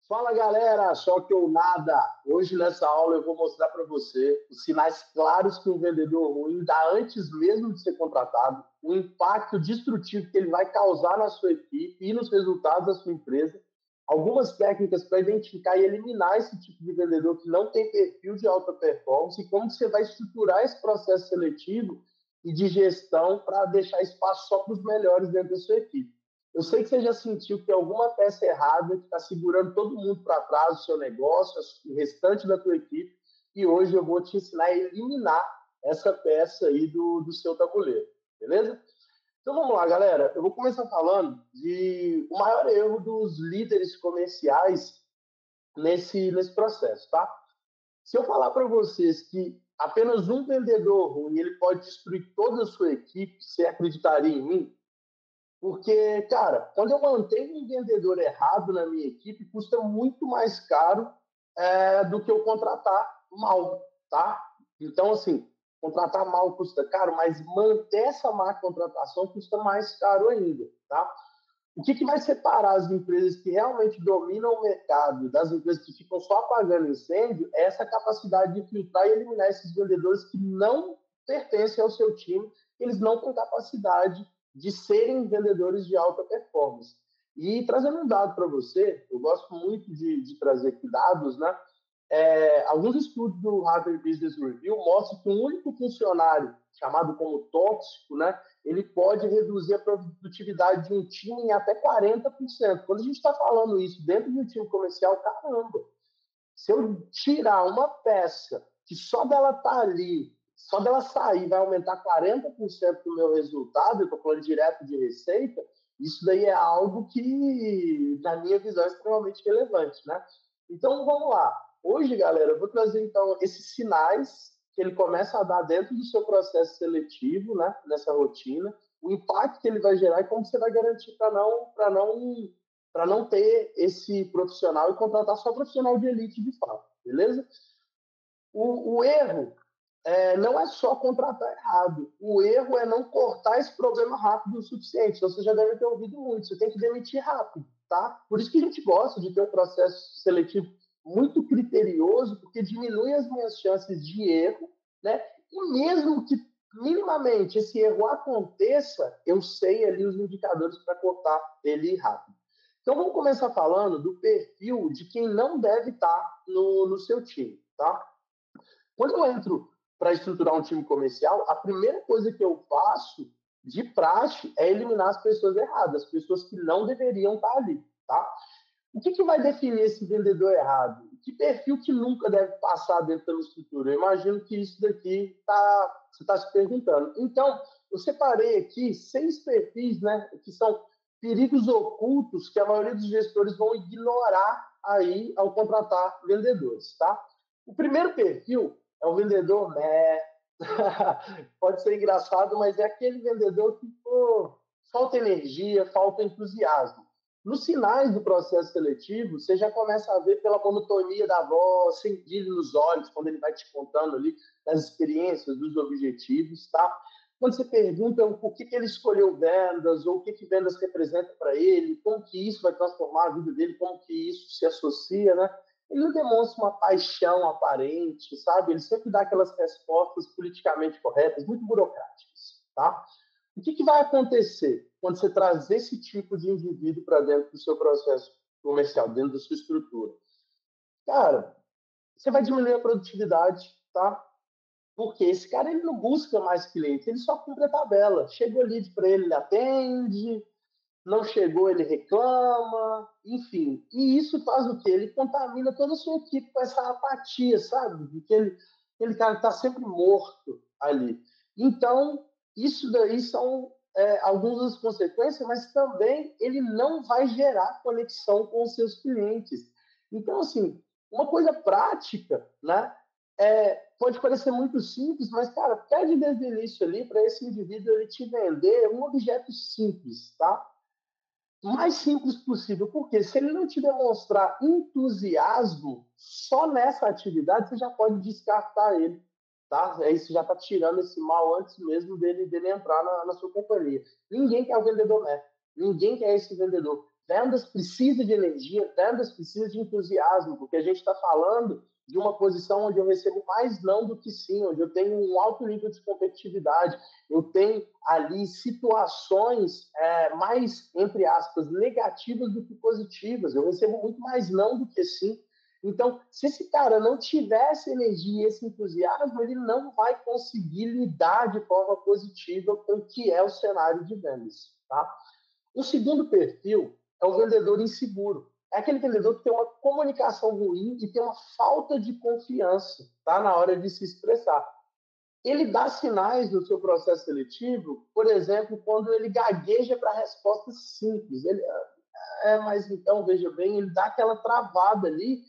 Fala galera, só que ou nada. Hoje nessa aula eu vou mostrar para você os sinais claros que um vendedor ruim dá antes mesmo de ser contratado, o impacto destrutivo que ele vai causar na sua equipe e nos resultados da sua empresa, algumas técnicas para identificar e eliminar esse tipo de vendedor que não tem perfil de alta performance e como você vai estruturar esse processo seletivo e de gestão para deixar espaço só para os melhores dentro da sua equipe. Eu sei que você já sentiu que tem alguma peça errada que está segurando todo mundo para trás, o seu negócio, o restante da tua equipe, e hoje eu vou te ensinar a eliminar essa peça aí do seu tabuleiro, beleza? Então vamos lá, galera. Eu vou começar falando de o maior erro dos líderes comerciais nesse processo, tá? Se eu falar para vocês que apenas um vendedor ruim ele pode destruir toda a sua equipe, você acreditaria em mim? Porque, cara, quando eu mantenho um vendedor errado na minha equipe, custa muito mais caro do que eu contratar mal, tá? Então, assim, contratar mal custa caro, mas manter essa má contratação custa mais caro ainda, tá? O que vai separar as empresas que realmente dominam o mercado das empresas que ficam só apagando incêndio é essa capacidade de filtrar e eliminar esses vendedores que não pertencem ao seu time, eles não têm capacidade de serem vendedores de alta performance. E trazendo um dado para você, eu gosto muito de trazer aqui dados, né? Alguns estudos do Harvard Business Review mostram que um único funcionário, chamado como tóxico, né, ele pode reduzir a produtividade de um time em até 40%. Quando a gente está falando isso dentro de um time comercial, caramba, se eu tirar uma peça que só dela estar ali, só dela sair, vai aumentar 40% do meu resultado, eu estou falando direto de receita, isso daí é algo que, na minha visão, é extremamente relevante, né? Então, vamos lá. Hoje, galera, eu vou trazer, então, esses sinais que ele começa a dar dentro do seu processo seletivo, né, nessa rotina, o impacto que ele vai gerar e como você vai garantir para não ter esse profissional e contratar só profissional de elite de fato, beleza? O erro não é só contratar errado, o erro é não cortar esse problema rápido o suficiente. Então, você já deve ter ouvido muito, você tem que demitir rápido, tá? Por isso que a gente gosta de ter um processo seletivo muito criterioso, porque diminui as minhas chances de erro, né? E mesmo que minimamente esse erro aconteça, eu sei ali os indicadores para cortar ele rápido. Então, vamos começar falando do perfil de quem não deve estar no seu time, tá? Quando eu entro para estruturar um time comercial, a primeira coisa que eu faço de praxe é eliminar as pessoas erradas, as pessoas que não deveriam estar ali, tá? O que vai definir esse vendedor errado? Que perfil que nunca deve passar dentro da minha estrutura? Eu imagino que isso daqui você está se perguntando. Então, eu separei aqui 6 perfis, né, que são perigos ocultos que a maioria dos gestores vão ignorar aí ao contratar vendedores, tá? O primeiro perfil é o vendedor, né? Pode ser engraçado, mas é aquele vendedor que falta energia, falta entusiasmo. Nos sinais do processo seletivo, você já começa a ver pela monotonia da voz, sem brilho nos olhos, quando ele vai te contando ali das experiências, dos objetivos, tá? Quando você pergunta por que ele escolheu vendas, ou o que vendas representa para ele, como que isso vai transformar a vida dele, como que isso se associa, né? Ele não demonstra uma paixão aparente, sabe? Ele sempre dá aquelas respostas politicamente corretas, muito burocráticas, tá? O que vai acontecer quando você traz esse tipo de indivíduo para dentro do seu processo comercial, dentro da sua estrutura? Cara, você vai diminuir a produtividade, tá? Porque esse cara ele não busca mais clientes, ele só cumpre a tabela. Chegou lead para ele, ele atende, não chegou, ele reclama, enfim. E isso faz o quê? Ele contamina toda a sua equipe com essa apatia, sabe? Porque aquele cara está sempre morto ali. Então, isso daí são algumas das consequências, mas também ele não vai gerar conexão com os seus clientes. Então, assim, uma coisa prática, né? Pode parecer muito simples, mas, cara, pede desde o início ali para esse indivíduo ele te vender um objeto simples, tá? O mais simples possível, porque se ele não te demonstrar entusiasmo só nessa atividade, você já pode descartar ele, tá? Aí você já está tirando esse mal antes mesmo dele entrar na sua companhia. Ninguém quer o vendedor, né? Ninguém quer esse vendedor. Vendas precisa de energia, vendas precisa de entusiasmo, porque a gente está falando de uma posição onde eu recebo mais não do que sim, onde eu tenho um alto nível de competitividade, eu tenho ali situações mais, entre aspas, negativas do que positivas, eu recebo muito mais não do que sim. Então, se esse cara não tiver essa energia e esse entusiasmo, ele não vai conseguir lidar de forma positiva com o que é o cenário de vendas. Tá? O segundo perfil é o vendedor inseguro. É aquele vendedor que tem uma comunicação ruim e tem uma falta de confiança, tá, na hora de se expressar. Ele dá sinais no seu processo seletivo, por exemplo, quando ele gagueja para respostas simples. Mas então, veja bem, ele dá aquela travada ali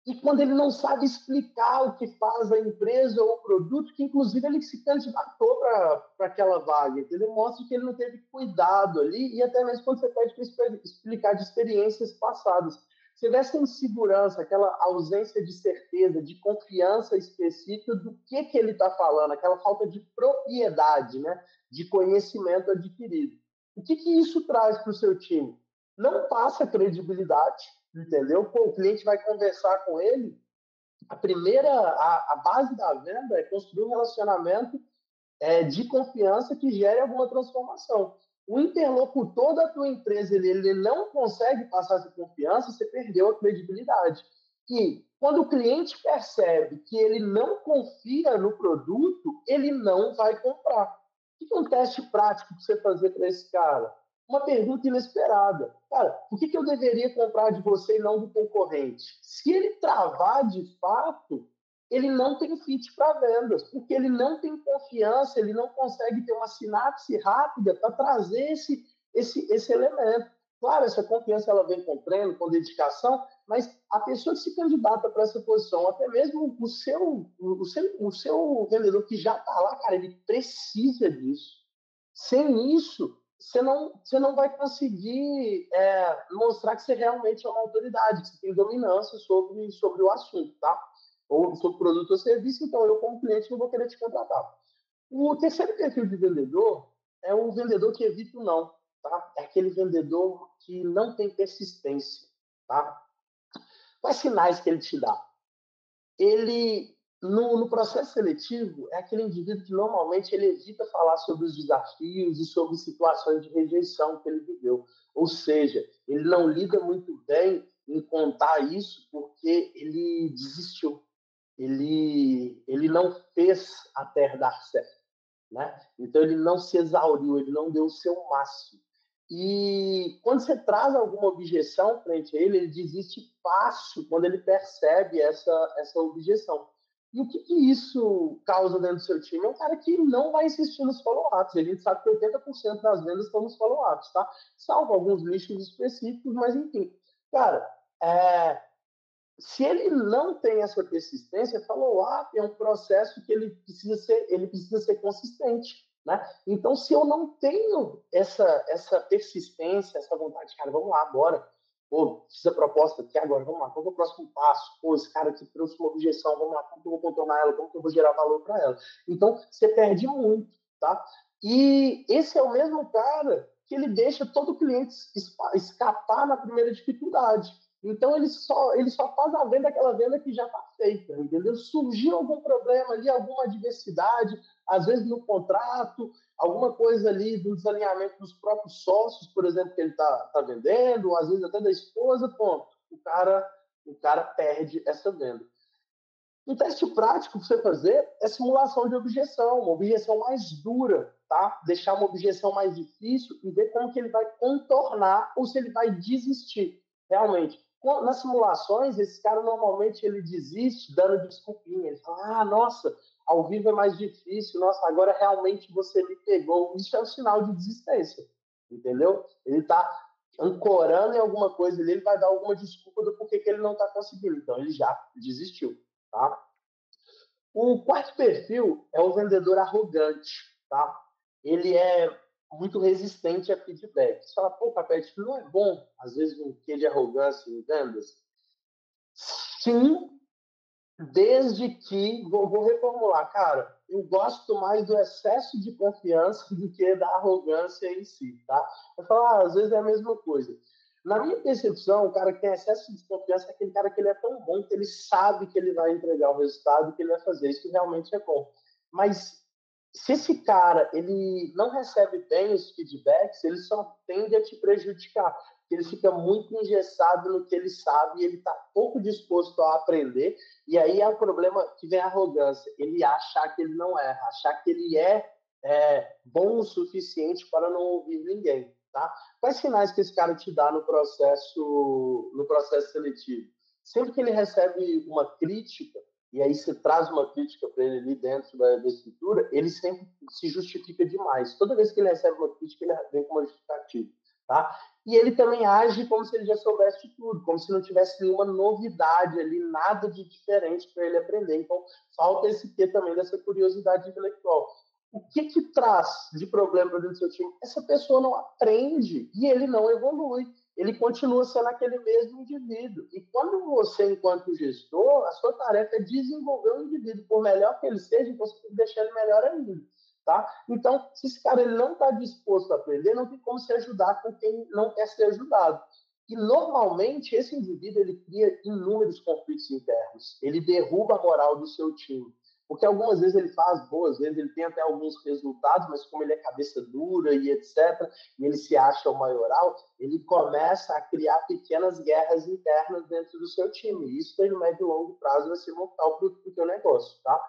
e quando ele não sabe explicar o que faz a empresa ou o produto, que inclusive ele se candidatou para aquela vaga, entendeu? Mostra que ele não teve cuidado ali, e até mesmo quando você pede para explicar de experiências passadas. Você vê essa insegurança, aquela ausência de certeza, de confiança específica do que ele está falando, aquela falta de propriedade, né? De conhecimento adquirido. O que isso traz para o seu time? Não passa credibilidade, entendeu? Pô, o cliente vai conversar com ele, a base da venda é construir um relacionamento de confiança que gere alguma transformação. O interlocutor da tua empresa, ele não consegue passar essa confiança, você perdeu a credibilidade. E quando o cliente percebe que ele não confia no produto, ele não vai comprar. O que é um teste prático para você fazer para esse cara? Uma pergunta inesperada. Cara, por que eu deveria comprar de você e não do concorrente? Se ele travar de fato, ele não tem fit para vendas, porque ele não tem confiança, ele não consegue ter uma sinapse rápida para trazer esse elemento. Claro, essa confiança ela vem com treino, com dedicação, mas a pessoa que se candidata para essa posição, até mesmo o seu vendedor que já está lá, cara, ele precisa disso. Sem isso, você não vai conseguir mostrar que você realmente é uma autoridade, que você tem dominância sobre o assunto, tá? Ou sobre produto ou serviço, então eu, como cliente, não vou querer te contratar. O terceiro perfil de vendedor é o vendedor que evita o não, tá? É aquele vendedor que não tem persistência, tá? Quais sinais que ele te dá? Ele, no processo seletivo, é aquele indivíduo que normalmente ele evita falar sobre os desafios e sobre situações de rejeição que ele viveu. Ou seja, ele não lida muito bem em contar isso porque ele desistiu. Ele não fez a terra dar certo, né? Então ele não se exauriu, ele não deu o seu máximo. E quando você traz alguma objeção frente a ele, ele desiste fácil quando ele percebe essa objeção. E o que isso causa dentro do seu time? É um cara que não vai insistir nos follow-ups. A gente sabe que 80% das vendas estão nos follow-ups, tá? Salvo alguns nichos específicos, mas enfim. Cara, se ele não tem essa persistência, follow-up é um processo que ele precisa ser consistente. Né? Então, se eu não tenho essa persistência, essa vontade, cara, vamos lá, bora. Pô, fiz a proposta aqui agora, vamos lá, qual é o próximo passo? Pô, esse cara aqui trouxe uma objeção, vamos lá, como que eu vou contornar ela, como que eu vou gerar valor para ela? Então, você perde muito, tá? E esse é o mesmo cara que ele deixa todo cliente escapar na primeira dificuldade. Então, ele só faz a venda, aquela venda que já está feita, entendeu? Surgiu algum problema ali, alguma adversidade, às vezes no contrato, alguma coisa ali do desalinhamento dos próprios sócios, por exemplo, que ele tá vendendo, ou às vezes até da esposa, ponto. O cara perde essa venda. Um teste prático para você fazer é simulação de objeção, uma objeção mais dura, tá? Deixar uma objeção mais difícil e ver como que ele vai contornar ou se ele vai desistir. Realmente, nas simulações, esse cara normalmente ele desiste dando desculpinha. Ele fala, nossa, ao vivo é mais difícil, nossa, agora realmente você me pegou. Isso é um sinal de desistência, entendeu? Ele está ancorando em alguma coisa, ele vai dar alguma desculpa do porquê que ele não está conseguindo. Então, ele já desistiu. Tá? O quarto perfil é o vendedor arrogante. Tá? Ele é muito resistente a feedback. Você fala, pô, Capete, não é bom, às vezes, um quê de arrogância em vendas? Sim, desde que... Vou reformular, cara. Eu gosto mais do excesso de confiança do que da arrogância em si. Tá? Eu falo, às vezes é a mesma coisa. Na minha percepção, o cara que tem excesso de confiança é aquele cara que ele é tão bom que ele sabe que ele vai entregar o resultado que ele vai fazer. Isso realmente é bom. Mas se esse cara ele não recebe bem os feedbacks, ele só tende a te prejudicar. Ele fica muito engessado no que ele sabe e ele está pouco disposto a aprender. E aí é o problema que vem a arrogância. Ele achar que ele não erra, achar que ele é bom o suficiente para não ouvir ninguém. Tá? Quais sinais que esse cara te dá no processo seletivo? Sempre que ele recebe uma crítica, e aí você traz uma crítica para ele ali dentro da estrutura, ele sempre se justifica demais. Toda vez que ele recebe uma crítica, ele vem com uma justificativa. Tá? E ele também age como se ele já soubesse de tudo, como se não tivesse nenhuma novidade ali, nada de diferente para ele aprender. Então, falta esse quê também dessa curiosidade intelectual. O que traz de problema dentro do seu time? Essa pessoa não aprende e ele não evolui. Ele continua sendo aquele mesmo indivíduo. E quando você, enquanto gestor, a sua tarefa é desenvolver o indivíduo. Por melhor que ele seja, você tem que deixar ele melhor ainda. Tá? Então, se esse cara ele não está disposto a aprender, não tem como se ajudar com quem não quer ser ajudado. E, normalmente, esse indivíduo ele cria inúmeros conflitos internos. Ele derruba a moral do seu time. Porque algumas vezes ele faz boas vezes, ele tem até alguns resultados, mas como ele é cabeça dura e etc., e ele se acha o maioral, ele começa a criar pequenas guerras internas dentro do seu time. E isso, em médio e longo prazo, vai ser mortal para o teu negócio. Tá?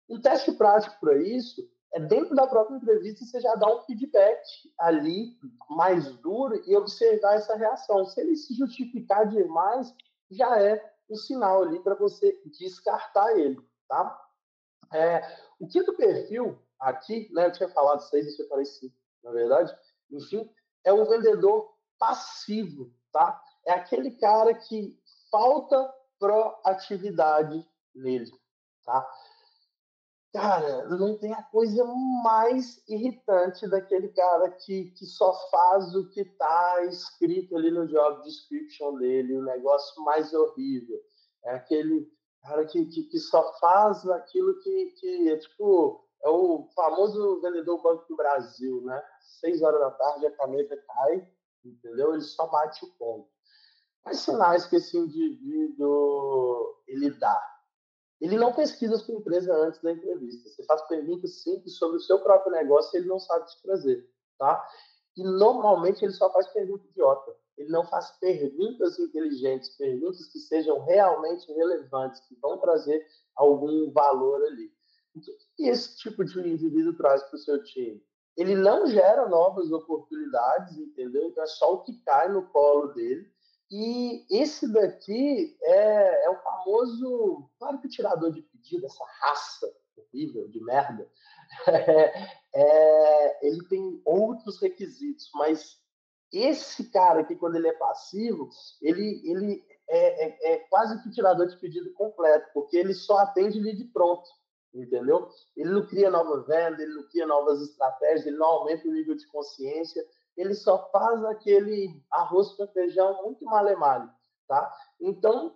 Um teste prático para isso é dentro da própria entrevista você já dá um feedback ali mais duro e observar essa reação. Se ele se justificar demais, já é um sinal ali para você descartar ele. Tá? O quinto perfil aqui, né, eu tinha falado 6, eu separei 5, na verdade, enfim, é um vendedor passivo, tá? É aquele cara que falta proatividade nele, tá? Cara, não tem a coisa mais irritante daquele cara que só faz o que está escrito ali no job description dele, o negócio mais horrível. É aquele cara que só faz aquilo que é tipo, é o famoso vendedor Banco do Brasil, né? 6 horas da tarde a caneta cai, entendeu? Ele só bate o ponto. Quais sinais que esse indivíduo ele dá? Ele não pesquisa a sua empresa antes da entrevista. Você faz perguntas simples sobre o seu próprio negócio e ele não sabe te trazer, tá? E normalmente ele só faz pergunta idiota. Ele não faz perguntas inteligentes, perguntas que sejam realmente relevantes, que vão trazer algum valor ali. O que esse tipo de indivíduo traz para o seu time? Ele não gera novas oportunidades, entendeu? Então é só o que cai no colo dele. E esse daqui é o famoso, claro que o tirador de pedido, essa raça horrível de merda, ele tem outros requisitos, mas esse cara aqui, quando ele é passivo, ele é quase que o tirador de pedido completo, porque ele só atende lead pronto, entendeu? Ele não cria nova venda, ele não cria novas estratégias, ele não aumenta o nível de consciência, ele só faz aquele arroz com feijão muito male-male, tá? Então,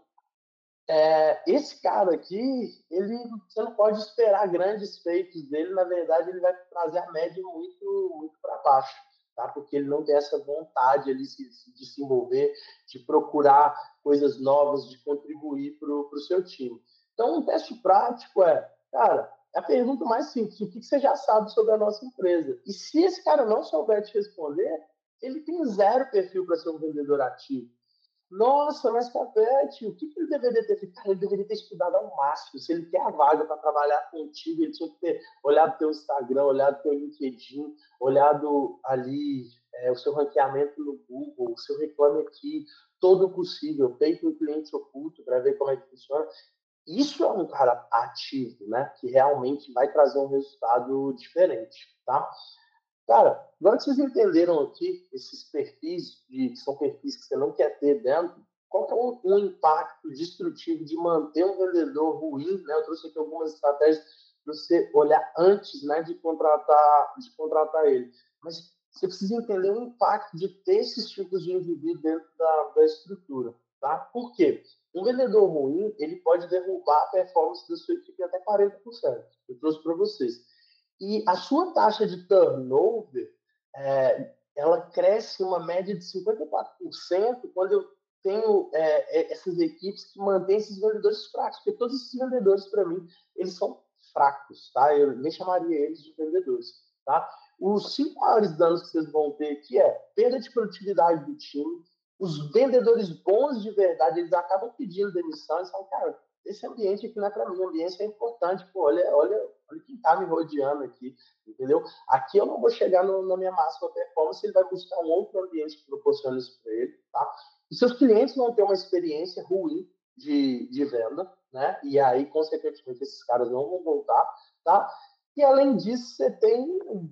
esse cara aqui, você não pode esperar grandes feitos dele, na verdade, ele vai trazer a média muito, muito para baixo, tá? Porque ele não tem essa vontade ali de se desenvolver, de procurar coisas novas, de contribuir para o seu time. Então, um teste prático cara, é a pergunta mais simples: o que você já sabe sobre a nossa empresa? E se esse cara não souber te responder, ele tem zero perfil para ser um vendedor ativo. Nossa, mas Capete, o que ele deveria ter feito? Cara, ele deveria ter estudado ao máximo. Se ele quer a vaga para trabalhar contigo, ele tinha que ter olhado o teu Instagram, olhado o teu LinkedIn, olhado ali o seu ranqueamento no Google, o seu Reclame Aqui, todo o possível, feito um cliente oculto para ver como é que funciona. Isso é um cara ativo, né? Que realmente vai trazer um resultado diferente, tá? Cara, agora que vocês entenderam aqui esses perfis, que são perfis que você não quer ter dentro, qual que é o impacto destrutivo de manter um vendedor ruim, né? Eu trouxe aqui algumas estratégias para você olhar antes, né, de contratar ele. Mas você precisa entender o impacto de ter esses tipos de indivíduo dentro da estrutura, tá? Por quê? Um vendedor ruim, ele pode derrubar a performance da sua equipe até 40%. Eu trouxe para vocês. E a sua taxa de turnover ela cresce uma média de 54% quando eu tenho essas equipes que mantêm esses vendedores fracos, porque todos esses vendedores, para mim, eles são fracos, tá? Eu nem chamaria eles de vendedores, tá? Os 5 maiores danos que vocês vão ter aqui é perda de produtividade do time, os vendedores bons de verdade, eles acabam pedindo demissão, eles falam, cara, esse ambiente aqui não é para mim, o ambiente é importante, pô, olha quem está me rodeando aqui, entendeu? Aqui eu não vou chegar na minha máxima performance, ele vai buscar um outro ambiente que proporcione isso para ele, tá? Os seus clientes vão ter uma experiência ruim de venda, né? E aí, consequentemente, esses caras não vão voltar, tá? E além disso, você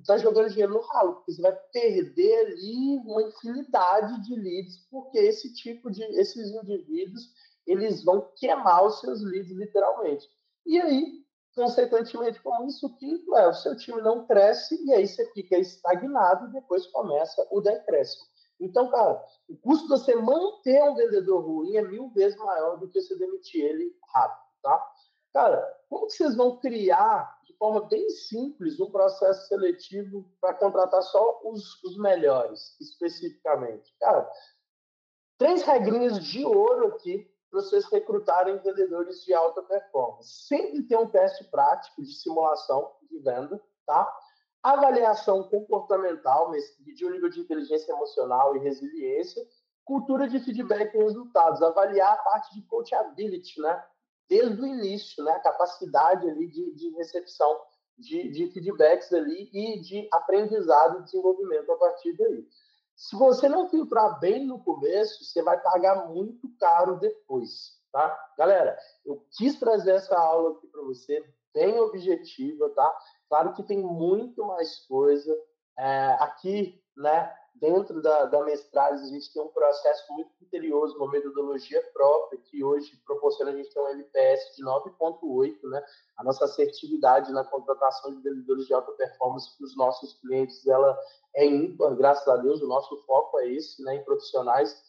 tá jogando dinheiro no ralo, porque você vai perder ali uma infinidade de leads, porque esses indivíduos, eles vão queimar os seus leads literalmente. E aí, consequentemente, com isso, o seu time não cresce e aí você fica estagnado e depois começa o decréscimo. Então, cara, o custo de você manter um vendedor ruim é 1000 vezes maior do que você demitir ele rápido, tá? Cara, como que vocês vão criar, de forma bem simples, um processo seletivo para contratar só os melhores, especificamente? Cara, 3 regrinhas de ouro aqui para vocês recrutarem vendedores de alta performance. Sempre ter um teste prático de simulação de venda, tá? Avaliação comportamental, medir o nível de inteligência emocional e resiliência, cultura de feedback e resultados, avaliar a parte de coachability, né? Desde o início, né? A capacidade ali de recepção de feedbacks ali e de aprendizado e desenvolvimento a partir daí. Se você não filtrar bem no começo, você vai pagar muito caro depois, tá? Galera, eu quis trazer essa aula aqui para você, bem objetiva, tá? Claro que tem muito mais coisa. Aqui, né, dentro da mestragem, a gente tem um processo muito criterioso, uma metodologia própria, que hoje proporciona a gente ter um NPS de 9,8, né? A nossa assertividade na contratação de vendedores de alta performance para os nossos clientes, ela é ímpar, graças a Deus. O nosso foco é esse, né, em profissionais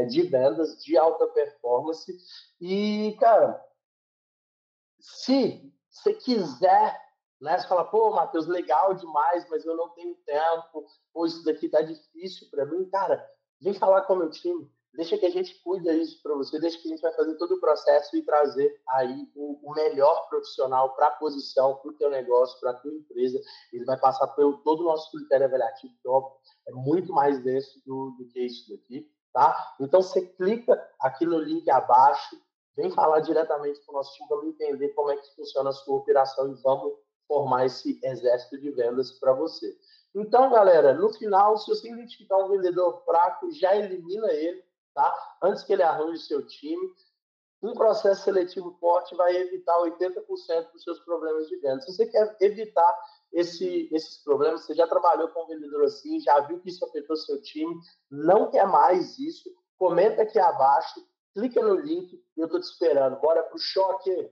de vendas de alta performance. E, cara, se você quiser, né, você fala, pô, Matheus, legal demais, mas eu não tenho tempo, pô, isso daqui tá difícil para mim, cara, vem falar com o meu time, deixa que a gente cuida disso para você, deixa que a gente vai fazer todo o processo e trazer aí o melhor profissional para a posição, para o teu negócio, para a tua empresa. Ele vai passar pelo todo o nosso critério avaliativo, que é muito mais denso do que isso daqui, tá? Então, você clica aqui no link abaixo, vem falar diretamente com o nosso time, vamos entender como é que funciona a sua operação e vamos formar esse exército de vendas para você. Então, galera, no final, se você identificar um vendedor fraco, já elimina ele, tá? Antes que ele arranje seu time. Um processo seletivo forte vai evitar 80% dos seus problemas de venda. Se você quer evitar esses problemas, você já trabalhou com um vendedor assim, já viu que isso afetou seu time, não quer mais isso, comenta aqui abaixo, clica no link e eu estou te esperando. Bora pro choque!